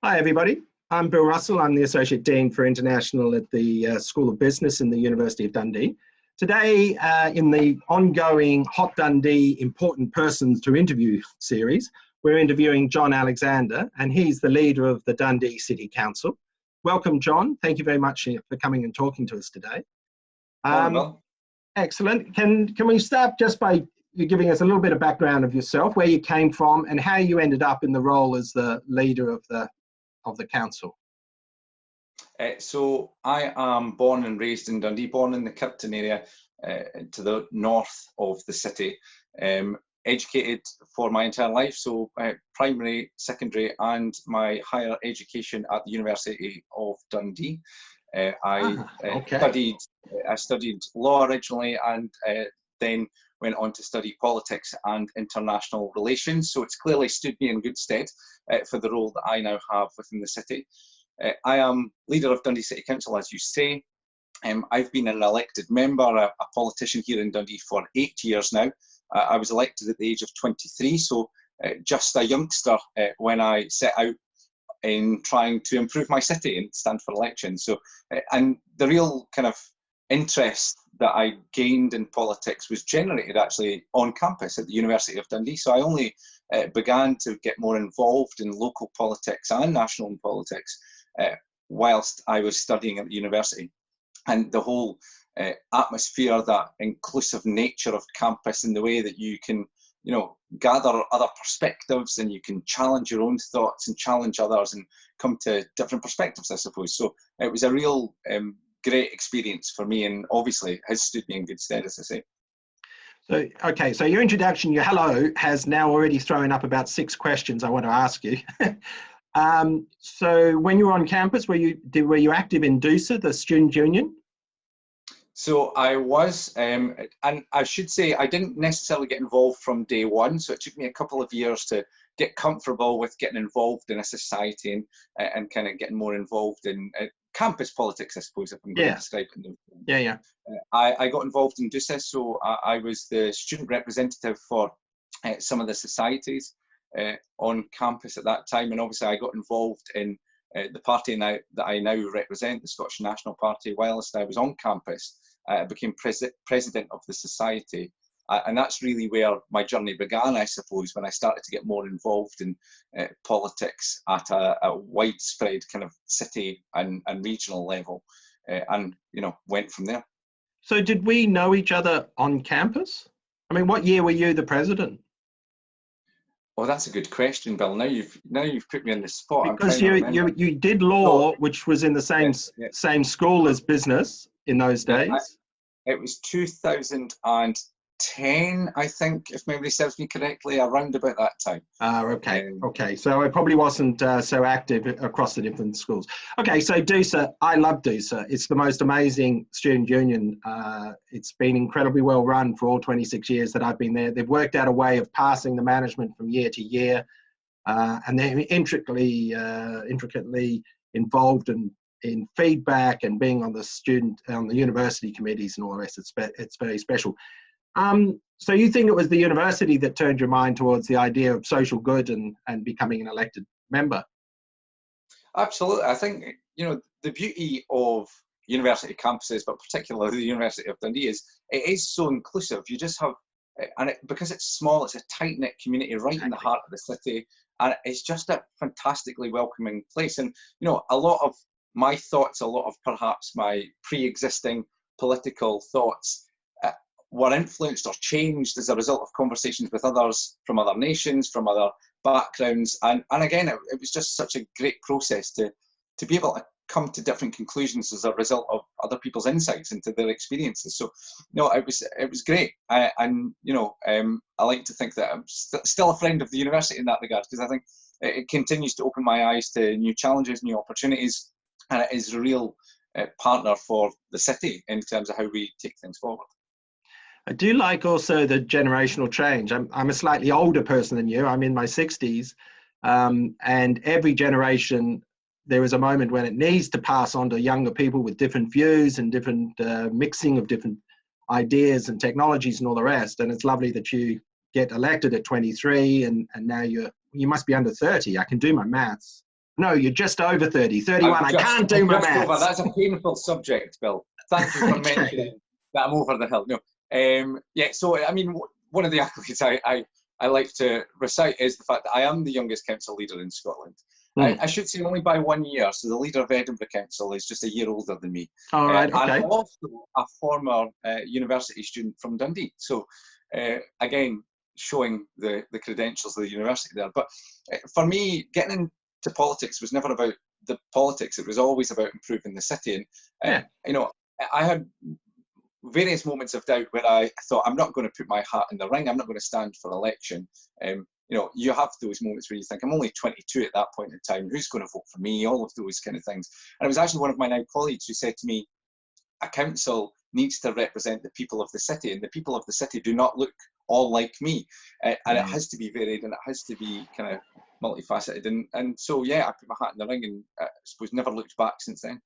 Hi, everybody. I'm Bill Russell. I'm the Associate Dean for International at the School of Business in the University of Dundee. Today, in the ongoing Hot Dundee Important Persons to Interview series, we're interviewing John Alexander, and he's the leader of the Dundee City Council. Welcome, John. Thank you very much for coming and talking to us today. Excellent. Can we start just by you giving us a little bit of background of yourself, where you came from, and how you ended up in the role as the leader of the council? So I am born and raised in Dundee, born in the Kirkton area to the north of the city. Educated for my entire life, so primary, secondary and my higher education at the University of Dundee. I studied law originally and then went on to study politics and international relations, so it's clearly stood me in good stead for the role that I now have within the city. I am leader of Dundee City Council, as you say. I've been an elected member, a politician here in Dundee for 8 years now. I was elected at the age of 23, so just a youngster when I set out in trying to improve my city and stand for election. So, and the real kind of interest that I gained in politics was generated actually on campus at the University of Dundee. So I only began to get more involved in local politics and national politics whilst I was studying at the university. And the whole atmosphere, that inclusive nature of campus, and the way that you can, you know, gather other perspectives and you can challenge your own thoughts and challenge others and come to different perspectives, I suppose. So it was a real great experience for me, and obviously has stood me in good stead, as I say. So, okay, so your introduction, your hello, has now already thrown up about 6 questions I want to ask you. So when you were on campus, were you active in DUSA, the student union? So I was, and I should say I didn't necessarily get involved from day one. So it took me a couple of years to get comfortable with getting involved in a society and kind of getting more involved in campus politics, I suppose, if I'm going to describe it. I got involved in DUSA, so I was the student representative for some of the societies on campus at that time, and obviously I got involved in the party that I now represent, the Scottish National Party, whilst I was on campus. I became president of the society, and that's really where my journey began, I suppose, when I started to get more involved in politics at a widespread kind of city and regional level, and you know, went from there. So did we know each other on campus? I mean, what year were you the president? Oh, that's a good question, Bill. Now you've put me on the spot. Because you did law, which was in the same school as business in those days. It was 2010, I think, if memory serves me correctly, around about that time. Okay. So it probably wasn't so active across the different schools. Okay, so DUSA, I love DUSA. It's the most amazing student union. It's been incredibly well run for all 26 years that I've been there. They've worked out a way of passing the management from year to year, and they're intricately involved in feedback and being on the university committees and all the rest. It's very special. So you think it was the university that turned your mind towards the idea of social good and becoming an elected member? Absolutely. I think, you know, the beauty of university campuses, but particularly the University of Dundee, is it is so inclusive. You just have, because it's small, it's a tight-knit community right in the heart of the city, and it's just a fantastically welcoming place. And, you know, a lot of my thoughts, a lot of perhaps my pre-existing political thoughts were influenced or changed as a result of conversations with others from other nations, from other backgrounds. And again, it was just such a great process to be able to come to different conclusions as a result of other people's insights into their experiences. So, no, it was great. And, you know, I like to think that I'm still a friend of the university in that regard, because I think it continues to open my eyes to new challenges, new opportunities, and it is a real partner for the city in terms of how we take things forward. I do like also the generational change. I'm a slightly older person than you. I'm in my 60s, and every generation, there is a moment when it needs to pass on to younger people with different views and different mixing of different ideas and technologies and all the rest. And it's lovely that you get elected at 23, and now you must be under 30. I can do my maths. No, you're just over 30. 31. I I'm can't do my just over. maths. That's a painful subject, Bill. Thank you for Okay. mentioning that I'm over the hill. No, yeah. So I mean, one of the accolades I like to recite is the fact that I am the youngest council leader in Scotland. I should say only by 1 year. So the leader of Edinburgh Council is just a year older than me. All right. And Okay. I'm also a former university student from Dundee. So again, showing the credentials of the university there. But for me, getting into politics was never about the politics. It was always about improving the city. And Yeah. you know, I had various moments of doubt where I thought, I'm not going to put my hat in the ring. I'm not going to stand for election. You know, you have those moments where you think, I'm only 22 at that point in time. Who's going to vote for me? All of those kind of things. And it was actually one of my now colleagues who said to me, a council needs to represent the people of the city, and the people of the city do not look all like me. And it has to be varied, and it has to be kind of multifaceted. And so, yeah, I put my hat in the ring, and I suppose never looked back since then.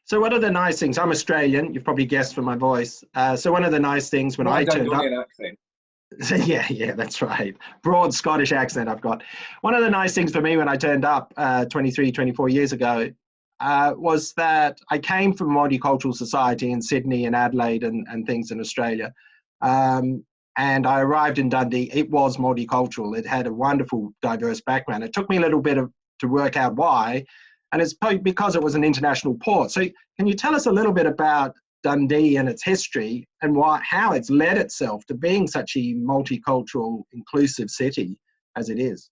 So one of the nice things, I'm Australian, you've probably guessed from my voice. So one of the nice things when Not I a turned up, accent. yeah, that's right. Broad Scottish accent I've got. One of the nice things for me when I turned up 23, 24 years ago was that I came from a multicultural society in Sydney and Adelaide and things in Australia. And I arrived in Dundee. It was multicultural. It had a wonderful, diverse background. It took me a little bit to work out why. And it's because it was an international port. So can you tell us a little bit about Dundee and its history and how it's led itself to being such a multicultural, inclusive city as it is?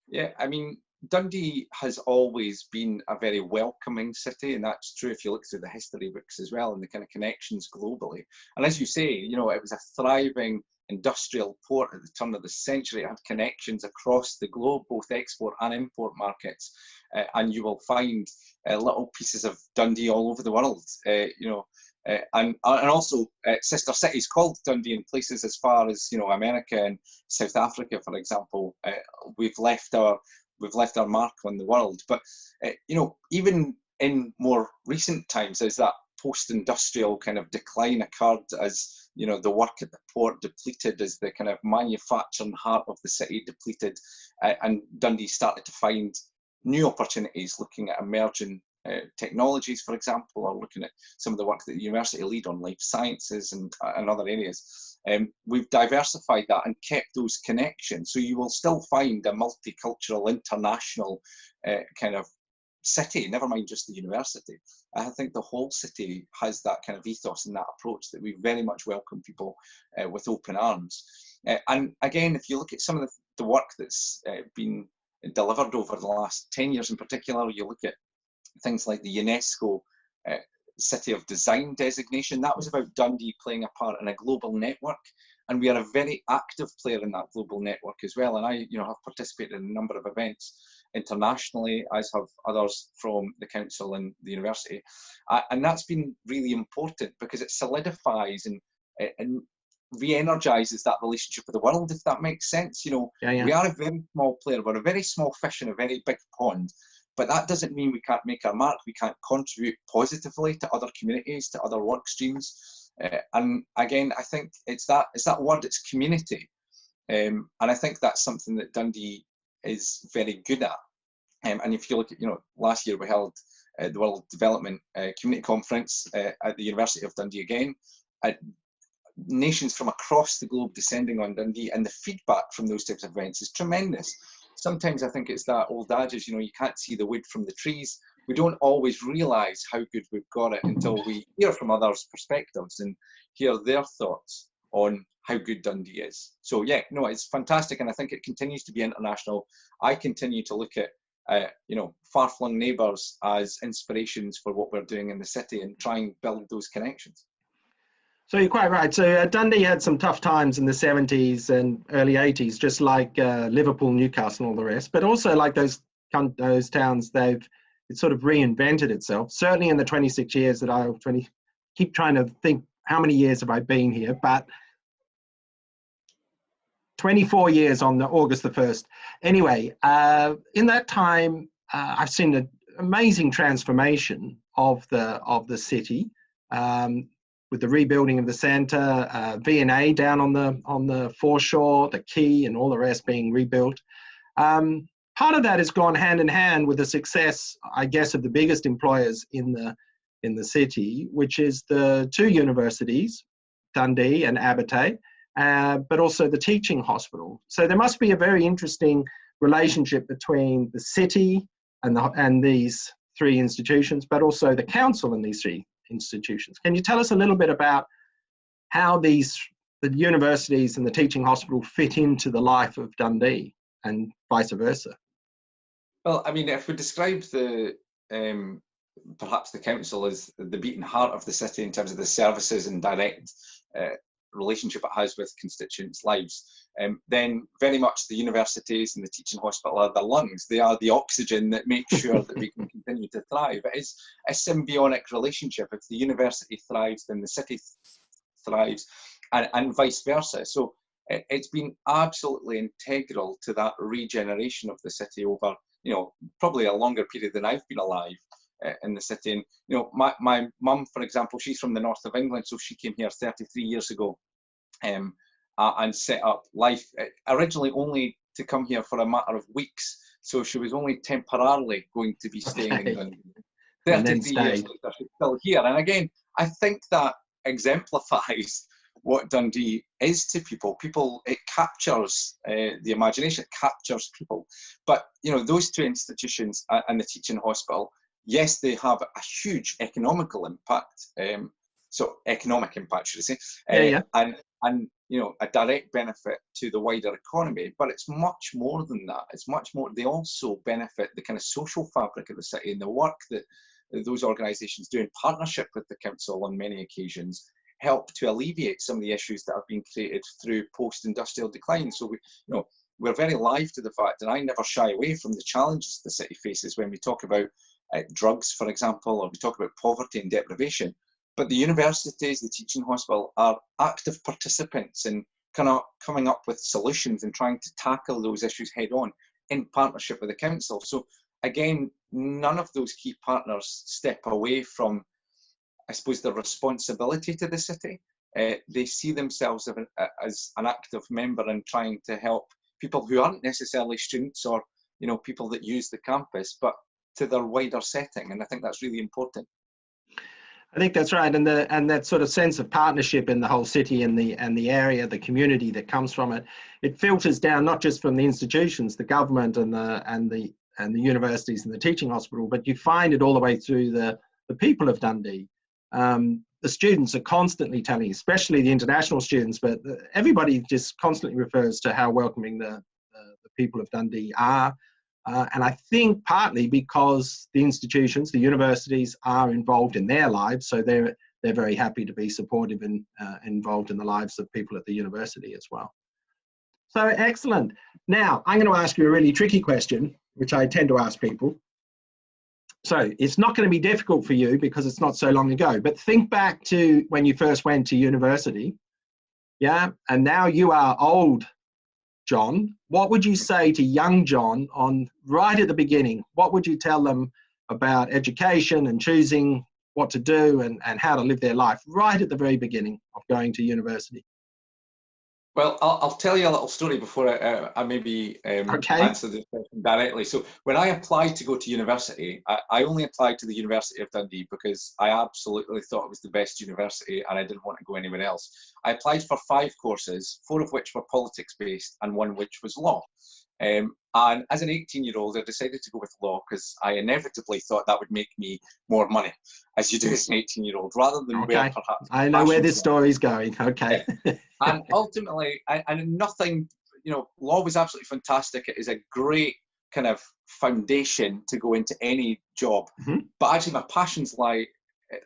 Yeah, I mean, Dundee has always been a very welcoming city, and that's true if you look through the history books as well and the kind of connections globally. And as you say, you know, it was a thriving industrial port at the turn of the century. It had connections across the globe, both export and import markets. And you will find little pieces of Dundee all over the world, you know, and also sister cities called Dundee in places as far as, you know, America and South Africa, for example. We've left our mark on the world. But you know, even in more recent times, as that post-industrial kind of decline occurred, as you know, the work at the port depleted, as the kind of manufacturing heart of the city depleted, and Dundee started to find new opportunities, looking at emerging technologies, for example, or looking at some of the work that the university lead on life sciences and other areas. We've diversified that and kept those connections. So you will still find a multicultural, international kind of city, never mind just the university. I think the whole city has that kind of ethos and that approach that we very much welcome people with open arms. And again, if you look at some of the work that's been delivered over the last 10 years in particular, you look at things like the UNESCO City of Design designation. That was about Dundee playing a part in a global network, and we are a very active player in that global network as well. And I, you know, have participated in a number of events internationally, as have others from the council and the university, and that's been really important because it solidifies and re-energizes that relationship with the world, if that makes sense. You know, we are a very small player, we're a very small fish in a very big pond, but that doesn't mean we can't make our mark, we can't contribute positively to other communities, to other work streams. And again, I think it's that word, it's community. And I think that's something that Dundee is very good at. And if you look at, you know, last year we held the World Development Community Conference at the University of Dundee again. Nations from across the globe descending on Dundee, and the feedback from those types of events is tremendous. Sometimes I think it's that old adage, you know, you can't see the wood from the trees. We don't always realise how good we've got it until we hear from others' perspectives and hear their thoughts on how good Dundee is. So yeah, no, it's fantastic, and I think it continues to be international. I continue to look at you know, far-flung neighbours as inspirations for what we're doing in the city and try and build those connections. So you're quite right. So Dundee had some tough times in the 70s and early 80s, just like Liverpool, Newcastle, and all the rest. But also like those towns, it sort of reinvented itself. Certainly in the 26 years that I keep trying to think how many years have I been here, but 24 years on August the 1st. Anyway, in that time, I've seen an amazing transformation of the city. With the rebuilding of the centre, V&A down on the foreshore, the quay and all the rest being rebuilt. part of that has gone hand in hand with the success, I guess, of the biggest employers in the city, which is the two universities, Dundee and Abertay, but also the teaching hospital. So there must be a very interesting relationship between the city and these three institutions, but also the council and these three institutions. Can you tell us a little bit about how the universities and the teaching hospital fit into the life of Dundee and vice versa? Well, I mean, if we describe perhaps the council as the beating heart of the city in terms of the services and direct relationship it has with constituents' lives, then very much the universities and the teaching hospital are the lungs. They are the oxygen that makes sure that we can continue to thrive. It is a symbiotic relationship. If the university thrives, then the city thrives, and vice versa. So it's been absolutely integral to that regeneration of the city over, probably a longer period than I've been alive in the city. And my mum, for example, she's from the north of England, so she came here 33 years ago and set up life, originally only to come here for a matter of weeks. So she was only temporarily going to be staying in Dundee. 33 years later, she's still here. And again, I think that exemplifies what Dundee is to people. It captures the imagination, it captures people. But, those two institutions and the teaching hospital, yes, they have a huge economical impact. So economic impact, should I say? And a direct benefit to the wider economy. But it's much more than that. It's much more. They also benefit the kind of social fabric of the city and the work that those organisations do in partnership with the council on many occasions help to alleviate some of the issues that have been created through post-industrial decline. So we're very alive to the fact, and I never shy away from the challenges the city faces when we talk about drugs, for example, or we talk about poverty and deprivation. But the universities, the teaching hospital are active participants in kind of coming up with solutions and trying to tackle those issues head on in partnership with the council. So again, none of those key partners step away from, I suppose, the responsibility to the city. They see themselves as an active member in trying to help people who aren't necessarily students or people that use the campus, but to their wider setting. And I think that's really important. I think that's right, and that sort of sense of partnership in the whole city and the area, the community that comes from it, it filters down not just from the institutions, the government and the universities and the teaching hospital, but you find it all the way through the people of Dundee. The students are constantly telling, especially the international students, but everybody just constantly refers to how welcoming the people of Dundee are. And I think partly because the institutions, the universities are involved in their lives, so they're very happy to be supportive and involved in the lives of people at the university as well. So excellent. Now, I'm going to ask you a really tricky question, which I tend to ask people. So it's not going to be difficult for you because it's not so long ago, but think back to when you first went to university, yeah? And now you are old John. What would you say to young John right at the beginning? What would you tell them about education and choosing what to do and how to live their life right at the very beginning of going to university? Well, I'll tell you a little story before I maybe answer this question directly. So when I applied to go to university, I only applied to the University of Dundee because I absolutely thought it was the best university and I didn't want to go anywhere else. I applied for 5 courses, 4 of which were politics based and 1 which was law. And as an 18-year-old, I decided to go with law because I inevitably thought that would make me more money, as you do as an 18-year-old, rather than where perhaps... I know where this story's going, okay. And ultimately, and nothing, law was absolutely fantastic. It is a great kind of foundation to go into any job. Mm-hmm. But actually my passions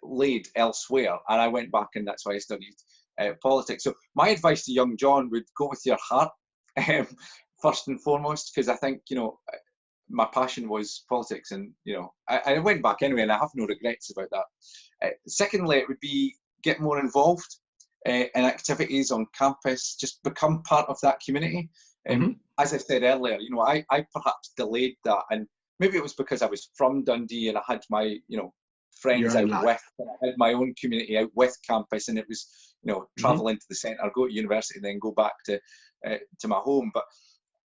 laid elsewhere, and I went back and that's why I studied politics. So my advice to young John would go with your heart. First and foremost, because I think, my passion was politics and, I went back anyway and I have no regrets about that. Secondly, it would be get more involved in activities on campus, just become part of that community. Mm-hmm. As I said earlier, I perhaps delayed that, and maybe it was because I was from Dundee and I had my, friends out with, and I had my own community out with campus, and it was, travel into the centre, go to university, then go back to my home. But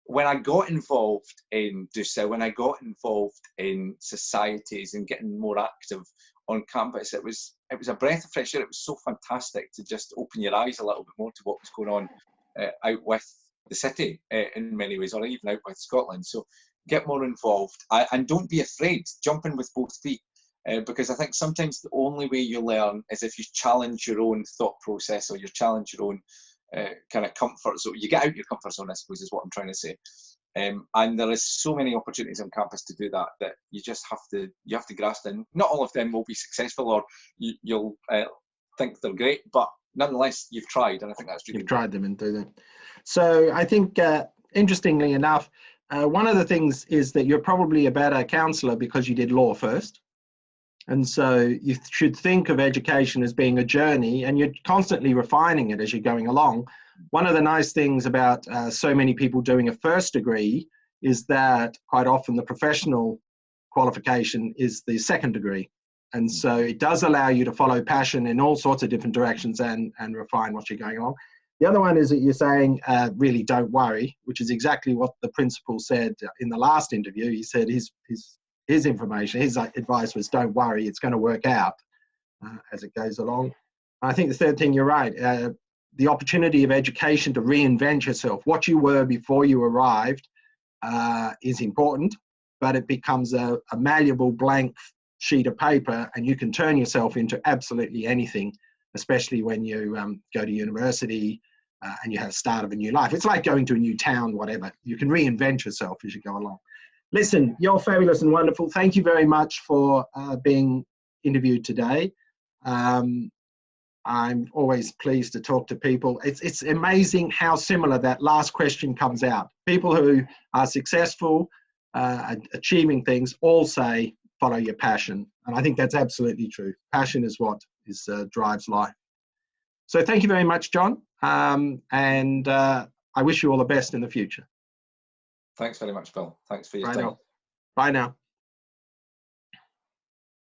when I got involved in DUSA, when I got involved in societies and getting more active on campus, it was a breath of fresh air. It was so fantastic to just open your eyes a little bit more to what was going on out with the city in many ways, or even out with Scotland. So get more involved, and don't be afraid. Jump in with both feet, because I think sometimes the only way you learn is if you challenge your own thought process, or you challenge your own kind of comfort zone. You get out your comfort zone, I suppose, is what I'm trying to say. And there is so many opportunities on campus to do that, that you just have to grasp in. Not all of them will be successful, or you'll think they're great, but nonetheless, you've tried, and I think that's really You've tried them and do them. So I think, interestingly enough, one of the things is that you're probably a better counsellor because you did law first. And so you should think of education as being a journey, and you're constantly refining it as you're going along. One of the nice things about so many people doing a first degree is that quite often the professional qualification is the second degree. And so it does allow you to follow passion in all sorts of different directions and refine what you're going along. The other one is that you're saying, really don't worry, which is exactly what the principal said in the last interview. He said his information, his advice was, don't worry, it's going to work out as it goes along. I think the third thing, you're right, the opportunity of education to reinvent yourself. What you were before you arrived is important, but it becomes a malleable blank sheet of paper, and you can turn yourself into absolutely anything, especially when you go to university and you have the start of a new life. It's like going to a new town, whatever. You can reinvent yourself as you go along. Listen, you're fabulous and wonderful. Thank you very much for being interviewed today. I'm always pleased to talk to people. It's amazing how similar that last question comes out. People who are successful, achieving things, all say, follow your passion. And I think that's absolutely true. Passion is what drives life. So thank you very much, John. And I wish you all the best in the future. Thanks very much, Bill. Thanks for your time. Bye now.